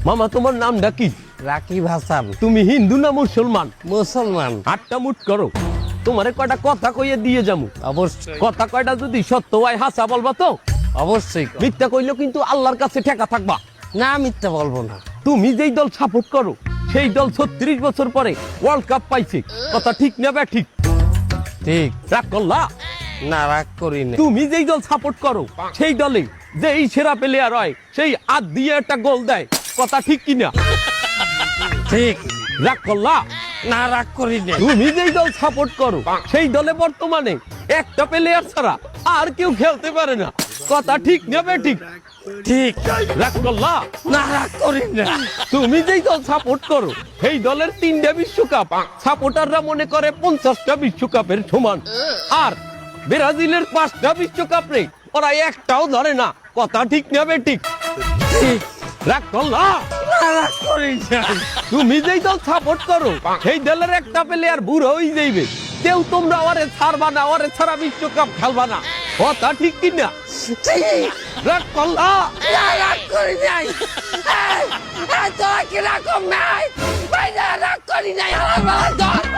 মামা তোমার নামটা কি? রাকিব হাসান। তুমি হিন্দু না মুসলমান? মুসলমান। আটটা মুট করো, তোমারে কয়টা কথা কইয়ে দিয়ে যামু। অবশ্যই কথা কয়টা যদি সত্য হয় হাসা বলবা তো? অবশ্যই। মিথ্যা কইলেও কিন্তু আল্লাহর কাছে ঠেকা থাকবা। না মিথ্যা বলবো না। তুমি যেই দল সাপোর্ট করো সেই দল 36 বছর পরে ওয়ার্ল্ড কাপ পাইছে, কথা ঠিক না বে ঠিক? ঠিক। রাগ করলা? না রাগ করি না। তুমি যেই দল সাপোর্ট করো সেই দলে যেই সেরা প্লেয়ার হয় সেই হাত দিয়ে একটা গোল দেয়, কথা ঠিক কিনা? ঠিক। রাগ করলা? না রাগ করি না। তুমি যেই দল সাপোর্ট করো সেই দলে বর্তমানে একটা প্লেয়ার ছাড়া আর কেউ খেলতে পারে না, কথা ঠিক না বে ঠিক? ঠিক। রাগ করলা? না রাগ করি না। তুমি যেই দল সাপোর্ট করো সেই দলের 3টা বিশ্বকাপ সাপোর্টাররা মনে করে 50টা বিশ্বকাপের সমান, আর ব্রাজিলের 5টা বিশ্বকাপ রে ওরা একটাও ধরে না, কথা ঠিক না বে ঠিক? ঠিক। রাগ করলা? না রাগ করি না। তুমি যেই দল সাপোর্ট করো সেই দলের একটা প্লেয়ার বুড়ো হয়ে যাইবে, কেউ তোমরা ওরে ছাড়বা না, ওরে ছাড়া বিশ্বকাপ খেলবা না, কথা ঠিক কিনা? ঠিক। রাগ করলা? না রাগ করি নাই। তোরা কি রাগ নাই? রাগ করি নাই। আমার বাবা